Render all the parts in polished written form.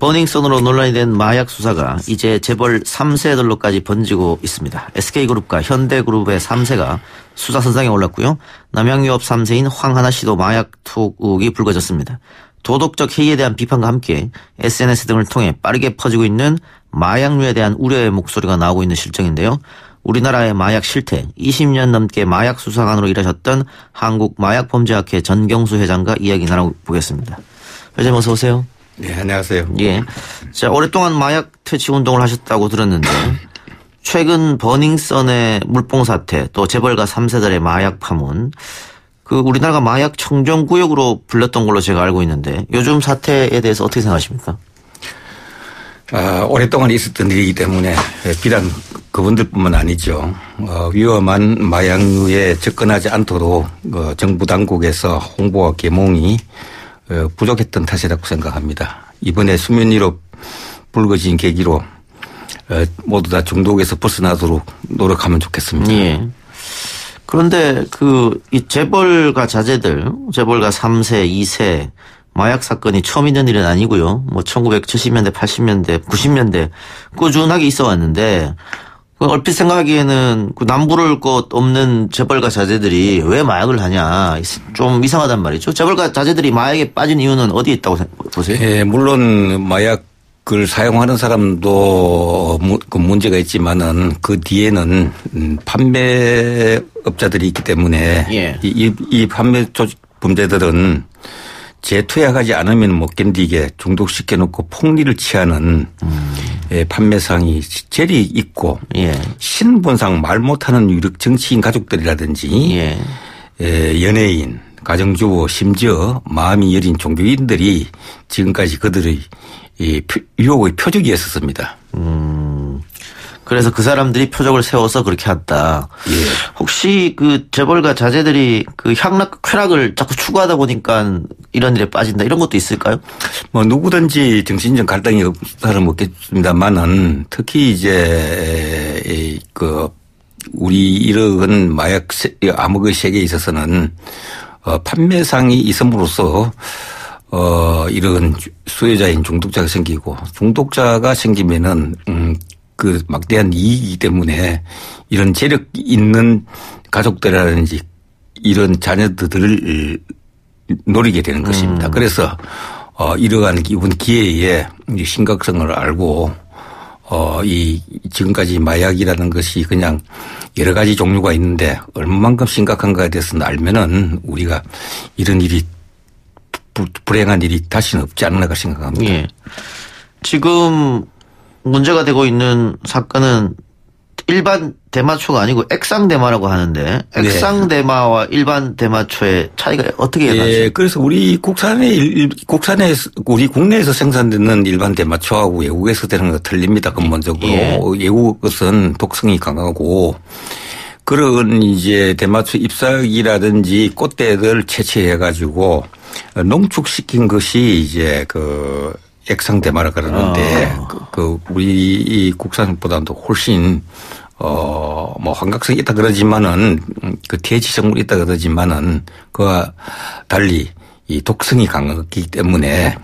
버닝썬으로 논란이 된 마약 수사가 이제 재벌 3세들로까지 번지고 있습니다. SK그룹과 현대그룹의 3세가 수사 선상에 올랐고요. 남양유업 3세인 황하나 씨도 마약 투옥이 불거졌습니다. 도덕적 해이에 대한 비판과 함께 SNS 등을 통해 빠르게 퍼지고 있는 마약류에 대한 우려의 목소리가 나오고 있는 실정인데요. 우리나라의 마약 실태, 20년 넘게 마약 수사관으로 일하셨던 한국마약범죄학회 전경수 회장과 이야기 나눠보겠습니다. 회장님 어서 오세요. 네, 안녕하세요. 예. 자, 오랫동안 마약 퇴치 운동을 하셨다고 들었는데 최근 버닝썬의 물봉 사태 또 재벌가 3세들의 마약 파문 우리나라가 마약 청정구역으로 불렸던 걸로 제가 알고 있는데 요즘 사태에 대해서 어떻게 생각하십니까? 오랫동안 있었던 일이기 때문에 비단 그분들뿐만 아니죠. 위험한 마약류에 접근하지 않도록 정부 당국에서 홍보와 계몽이 부족했던 탓이라고 생각합니다. 이번에 수면 위로 불거진 계기로 모두 다 중독에서 벗어나도록 노력하면 좋겠습니다. 예. 그런데 이 재벌가 자제들, 재벌가 3세, 2세 마약 사건이 처음 있는 일은 아니고요. 1970년대, 80년대, 90년대 꾸준하게 있어 왔는데 얼핏 생각하기에는 남부를 것 없는 재벌가 자제들이 왜 마약을 하냐 좀 이상하단 말이죠. 재벌가 자제들이 마약에 빠진 이유는 어디에 있다고 보세요? 예, 물론 마약을 사용하는 사람도 그 문제가 있지만은 그 뒤에는 판매업자들이 있기 때문에 예. 이 판매 범죄들은 재투약하지 않으면 못 견디게 중독시켜 놓고 폭리를 취하는 판매상이 제리 있고 예. 신분상 말 못하는 유력 정치인 가족들이라든지 예. 연예인, 가정주부 심지어 마음이 여린 종교인들이 지금까지 그들의 유혹의 표적이었었습니다. 그래서 그 사람들이 표적을 세워서 그렇게 했다. 예. 혹시 재벌가 자제들이 향락, 쾌락을 자꾸 추구하다 보니까 이런 일에 빠진다 이런 것도 있을까요? 누구든지 정신적 갈등이 없다는 없겠습니다만은 특히 이제 우리 이런 마약 암흑의 세계에 있어서는 판매상이 있음으로써 이런 수혜자인 중독자가 생기고 중독자가 생기면은 막대한 이익이기 때문에 이런 재력 있는 가족들이라든지 이런 자녀들을 노리게 되는 것입니다. 그래서 이러한 이번 기회에 심각성을 알고 지금까지 마약이라는 것이 그냥 여러 가지 종류가 있는데 얼마만큼 심각한가에 대해서 알면은 우리가 이런 일이 불행한 일이 다시는 없지 않을까 생각합니다. 예. 지금 문제가 되고 있는 사건은 일반 대마초가 아니고 액상대마라고 하는데 액상대마와 일반 대마초의 차이가 어떻게 나죠? 예, 그래서 우리 우리 국내에서 생산되는 일반 대마초하고 외국에서 되는 거 틀립니다. 근본적으로. 예. 외국 것은 독성이 강하고 그런 이제 대마초 잎사귀라든지 꽃대들 채취해 가지고 농축시킨 것이 이제 액상대마라 그러는데 우리 국산보다도 훨씬 환각성이 있다 그러지만은 퇴치 성분이 있다 그러지만은 그와 달리 이 독성이 강하기 때문에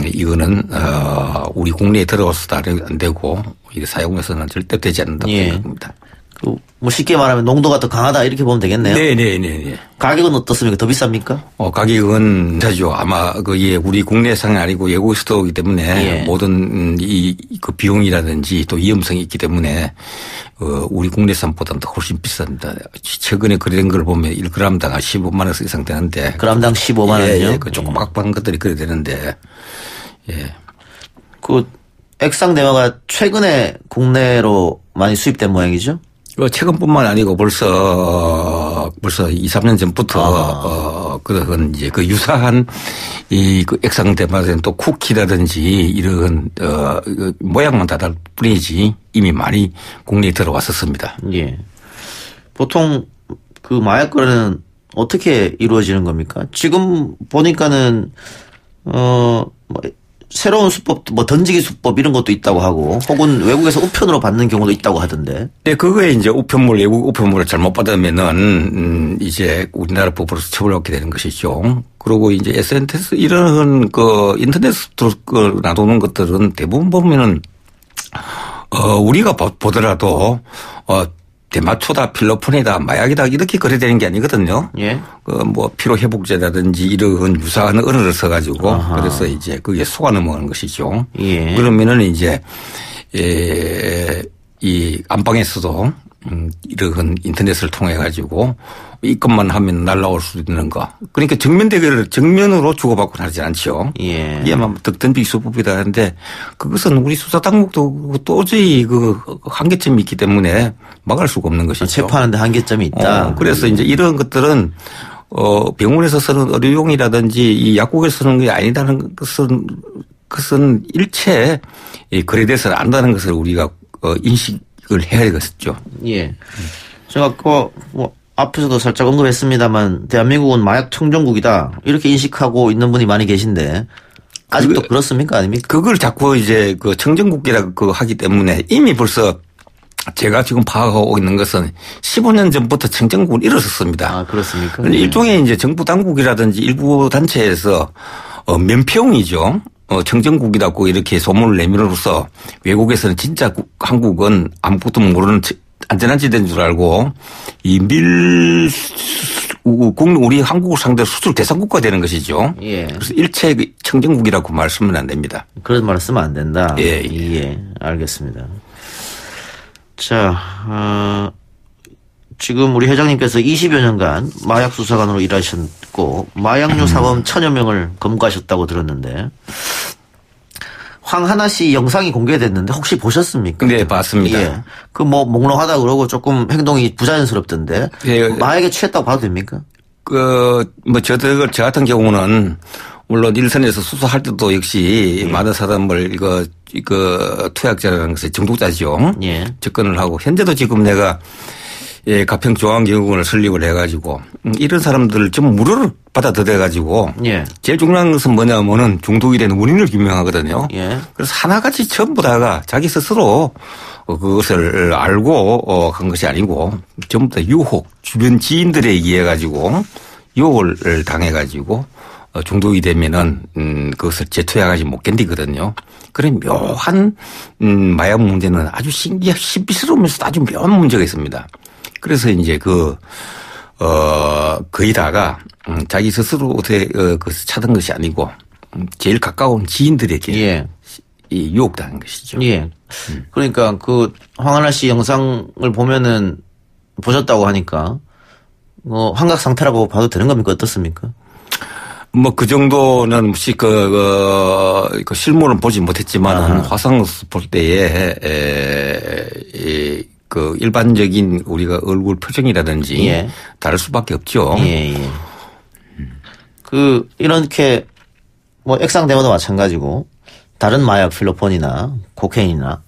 이거는 우리 국내에 들어와서도 안 되고 이게 사용해서는 절대 되지 않는다고 생각합니다. 쉽게 말하면 농도가 더 강하다 이렇게 보면 되겠네요. 네네네. 가격은 어떻습니까? 더 비쌉니까? 가격은 비싸죠. 아마 우리 국내산이 아니고 외국에서도 오기 때문에 모든 그 비용이라든지 또 위험성이 있기 때문에 우리 국내산보다는 더 훨씬 비쌉니다. 최근에 그런 걸 보면 1g당 한 15만 원 이상 되는데. g당 15만 원이요? 예, 조그맣한 것들이 그래 되는데. 예. 액상대마가 최근에 국내로 많이 수입된 모양이죠? 최근뿐만 아니고 벌써 2, 3년 전부터 그런 이제 유사한 액상대마는 또 쿠키라든지 이런 모양만 다 다를 뿐이지 이미 많이 국내에 들어왔었습니다. 예. 보통 마약 거래는 어떻게 이루어지는 겁니까? 지금 보니까는 새로운 수법, 뭐 던지기 수법 이런 것도 있다고 하고 혹은 외국에서 우편으로 받는 경우도 있다고 하던데. 네, 그거에 이제 우편물, 외국 우편물을 잘못 받으면은 이제 우리나라 법으로서 처벌받게 되는 것이죠. 그리고 이제 SNS 이런 그 인터넷으로 놔두는 것들은 대부분 보면은 우리가 보더라도 대마초다, 필로폰이다, 마약이다 이렇게 거래되는 게 아니거든요. 예. 뭐 피로회복제라든지 이런 유사한 언어를 써가지고 아하. 그래서 이제 그게 속아 넘어가는 것이죠. 예. 그러면은 이제 이 안방에서도 이런 인터넷을 통해 가지고 입금만 하면 날라올 수 있는 거. 그러니까 정면 대결을 정면으로 주고받고 하지 않죠. 예. 이게 아마 득던비 수법이다 하는데 그것은 우리 수사 당국도 도저히 그 한계점이 있기 때문에 막을 수가 없는 것이죠. 체포하는데 한계점이 있다. 그래서 이제 이런 것들은 병원에서 쓰는 의료용이라든지 이 약국에서 쓰는 게 아니다는 것은 일체 거래돼서는 안 된다는 것을 우리가 인식을 해야 되겠죠. 예. 제가 앞에서도 살짝 언급했습니다만 대한민국은 마약 청정국이다 이렇게 인식하고 있는 분이 많이 계신데 아직도 그렇습니까 아닙니까? 그걸 자꾸 이제 그 청정국이라고 하기 때문에 이미 벌써 제가 지금 파악하고 있는 것은 15년 전부터 청정국을 일어섰습니다. 아, 그렇습니까? 일종의 이제 정부 당국이라든지 일부 단체에서 면평이죠. 청정국이라고 이렇게 소문을 내밀어서 외국에서는 진짜 한국은 아무것도 모르는 안전한 지대인 줄 알고 우리 한국을 상대로 수출 대상국가 되는 것이죠. 예. 그래서 일체 청정국이라고 말씀은 안 됩니다. 그런 말을 쓰면 안 된다. 예. 예. 알겠습니다. 자, 지금 우리 회장님께서 20여 년간 마약 수사관으로 일하셨고 마약류 사범 1000여 명을 검거하셨다고 들었는데 황하나 씨 영상이 공개됐는데 혹시 보셨습니까? 네, 봤습니다. 예. 그 몽롱하다 그러고 조금 행동이 부자연스럽던데 예. 마약에 취했다고 봐도 됩니까? 저 같은 경우는 물론 일선에서 수사할 때도 역시 많은 사람을 투약자라는 것의 정독자죠. 예. 접근을 하고 현재도 지금 내가 가평중앙경찰을 설립을 해가지고 이런 사람들을 좀 무료를 받아들여가지고 예. 제일 중요한 것은 뭐냐면은 중독이 된 원인을 규명하거든요. 예. 그래서 하나같이 전부 다가 자기 스스로 그것을 알고 한 것이 아니고 전부 다 유혹 주변 지인들에 의해가지고 유혹을 당해가지고 중독이 되면은 그것을 재투약하지 못 견디거든요. 그런 묘한 마약 문제는 아주 신비스러우면서도 아주 묘한 문제가 있습니다. 그래서 이제 거의 다가 자기 스스로 어떻게 찾은 것이 아니고 제일 가까운 지인들에게 예. 유혹당한 것이죠. 예. 그러니까 그 황하나 씨 영상을 보면은 보셨다고 하니까 환각 상태라고 봐도 되는 겁니까? 어떻습니까? 그 정도는 혹시 실물은 보지 못했지만 화상 볼 때에 일반적인 우리가 얼굴 표정이라든지 예. 다를 수밖에 없죠. 예. 이렇게 액상 대마도 마찬가지고 다른 마약 필로폰이나 코케인이나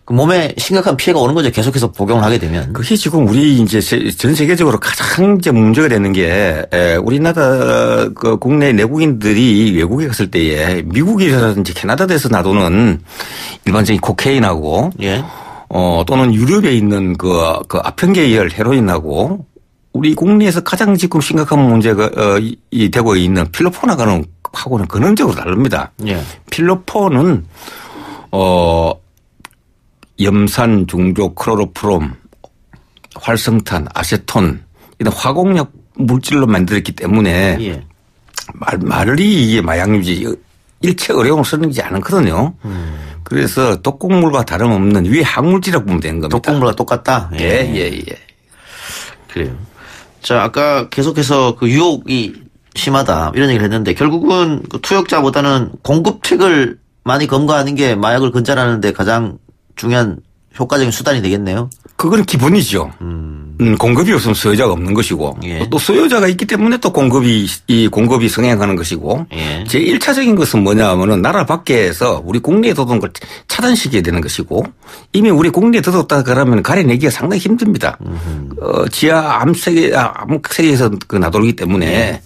그 몸에 심각한 피해가 오는 거죠. 계속해서 복용을 하게 되면. 그게 지금 우리 이제 전 세계적으로 가장 이제 문제가 되는 게 우리나라 국내 내국인들이 외국에 갔을 때에 미국이라든지 캐나다에서 놔두는 일반적인 코케인하고 예. 또는 유럽에 있는 그 아편계열 헤로인하고 우리 국내에서 가장 지금 심각한 문제가 되고 있는 필로폰하고는 근원적으로 다릅니다. 예. 필로폰은 염산, 중조, 클로로프롬, 활성탄, 아세톤 이런 화공약 물질로 만들었기 때문에 예. 말이 이게 마약류지 일체 어려움을 쓰는 게 않거든요. 그래서 독극물과 다름없는 위에 항물질이라고 보면 되는 겁니다. 독극물과 똑같다? 예. 그래요. 자, 아까 계속해서 그 유혹이 심하다 이런 얘기를 했는데 결국은 그 투약자보다는 공급책을 많이 검거하는 게 마약을 근절하는 데 가장 중요한 효과적인 수단이 되겠네요. 그건 기본이죠. 공급이 없으면 수요자가 없는 것이고 예. 또 수요자가 있기 때문에 또 공급이 성행하는 것이고 예. 제 1차적인 것은 뭐냐 하면은 나라 밖에서 우리 국내에 들어오는 걸 차단시켜야 되는 것이고 이미 우리 국내에 들어왔다 그러면 가려내기가 상당히 힘듭니다. 지하 암세계에서 놔돌기 때문에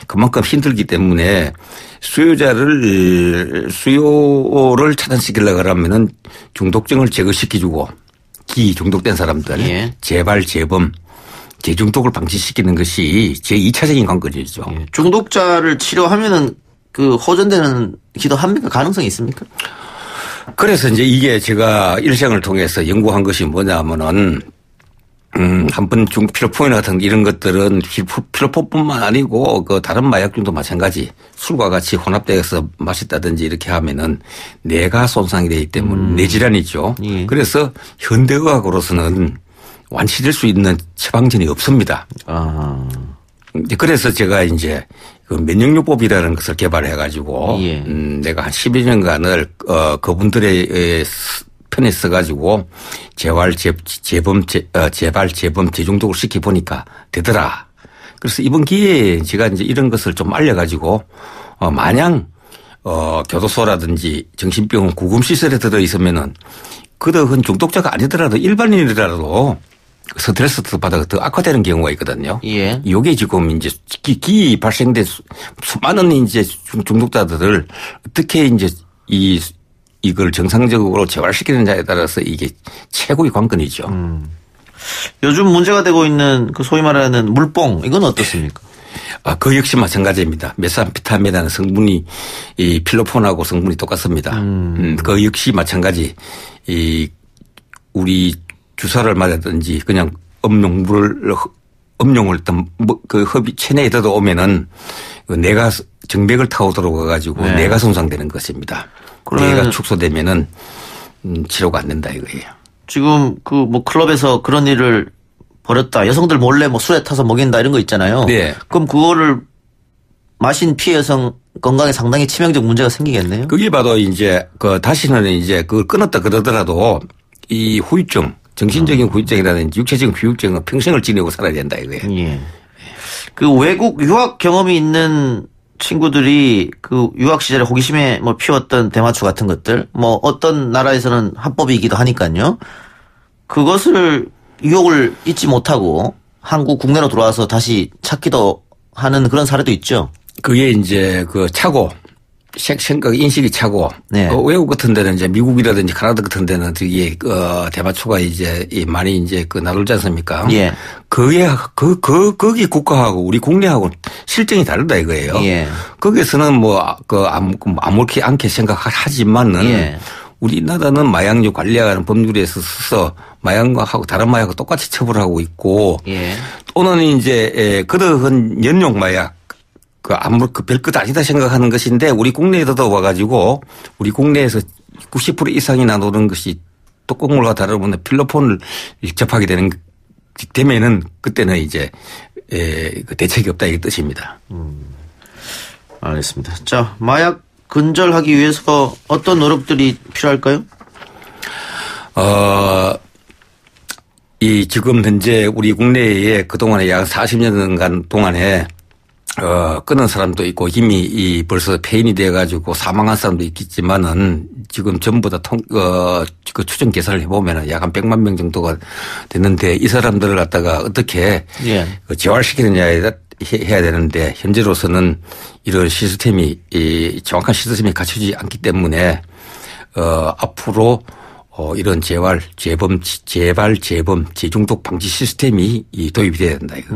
그만큼 힘들기 때문에 수요를 차단시키려고 하면은 중독증을 제거시켜주고 중독된 사람들 예. 재발 재범 재중독을 방지시키는 것이 제2차적인 관건이죠. 예. 중독자를 치료하면은 그 호전되는 기도합니까? 가능성이 있습니까? 그래서 이제 이게 제가 일생을 통해서 연구한 것이 뭐냐면은 한번 필로폰이나 같은 이런 것들은 필로폰뿐만 아니고 그 다른 마약균도 마찬가지 술과 같이 혼합되어서 마셨다든지 이렇게 하면은 뇌가 손상이 되기 때문에 뇌질환이죠. 예. 그래서 현대의학으로서는 완치될 수 있는 처방전이 없습니다. 아. 그래서 제가 이제 그 면역요법이라는 것을 개발해 가지고 예. 내가 한 12년간을 그분들의 편에 써가지고 재발 재범 재중독을 시켜 보니까 되더라. 그래서 이번 기회에 제가 이제 이런 것을 좀 알려가지고 마냥 교도소라든지 정신병원 구금시설에 들어 있으면은 그덕은 중독자가 아니더라도 일반인이라도 스트레스 받아 더 악화되는 경우가 있거든요. 예. 이게 지금 이제 기 발생된 수많은 이제 중독자들을 어떻게 이제 이걸 정상적으로 재활시키느냐에 따라서 이게 최고의 관건이죠. 요즘 문제가 되고 있는 그 소위 말하는 물뽕 이건 어떻습니까? 그 역시 마찬가지입니다. 메삼피타민이라는 성분이 이 필로폰하고 성분이 똑같습니다. 그 역시 마찬가지. 우리 주사를 맞았든지 그냥 음용을 어떤 그 흡입 체내에 들어 오면은 뇌가 정맥을 타고 들어가 가지고 네. 뇌가 손상되는 것입니다. 뇌가 축소되면은 치료가 안 된다 이거예요. 지금 그 뭐 클럽에서 그런 일을 벌였다. 여성들 몰래 뭐 술에 타서 먹인다 이런 거 있잖아요. 네. 그럼 그거를 마신 피해 여성 건강에 상당히 치명적 문제가 생기겠네요. 그게 바로 이제 다시는 이제 그걸 끊었다 그러더라도 이 후유증, 정신적인 후유증이라든지 육체적인 후유증은 평생을 지내고 살아야 된다 이거예요. 예. 그 외국 유학 경험이 있는 친구들이 그 유학 시절에 호기심에 뭐 피웠던 대마초 같은 것들 뭐 어떤 나라에서는 합법이기도 하니까요. 그것을 유혹을 잊지 못하고 한국 국내로 들어와서 다시 찾기도 하는 그런 사례도 있죠. 그게 이제 그 차고 생각 인식이 차고 네. 외국 같은 데는 이제 미국이라든지 카나다 같은 데는 되게 대마초가 이제 많이 이제 나돌지 않습니까? 예. 그게 거기 국가하고 우리 국내하고 실정이 다르다 이거예요. 예. 거기서는 뭐 아무렇게 않게 생각하지만은 예. 우리나라는 마약류 관리하는 법률에 있어서 마약하고 다른 마약하고 똑같이 처벌하고 있고 예. 또는 이제 그러한 연용 마약 그 별것 아니다 생각하는 것인데 우리 국내에도 와가지고 우리 국내에서 90% 이상이 나오는 것이 뚜껑물과 다르면 필로폰을 접하게 되면은 그때는 이제 대책이 없다 이 뜻입니다. 알겠습니다. 자, 마약 근절하기 위해서 어떤 노력들이 필요할까요? 이 지금 현재 우리 국내에 그동안에 약 40년간 동안에 끊은 사람도 있고 이미 벌써 폐인이 돼가지고 사망한 사람도 있겠지만은 지금 전부 다 그 추정 계산을 해보면은 약 한 100만 명 정도가 됐는데 이 사람들을 갖다가 어떻게 예. 재활시키느냐에 해야 되는데 현재로서는 이런 시스템이 정확한 시스템이 갖춰지지 않기 때문에 앞으로 이런 재발 재범 재중독 방지 시스템이 도입이 돼야 된다 이거.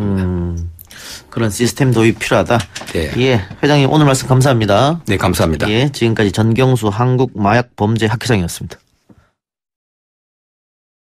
그런 시스템 도입 필요하다. 네. 예, 회장님 오늘 말씀 감사합니다. 네, 감사합니다. 예, 지금까지 전경수 한국마약범죄학회장이었습니다.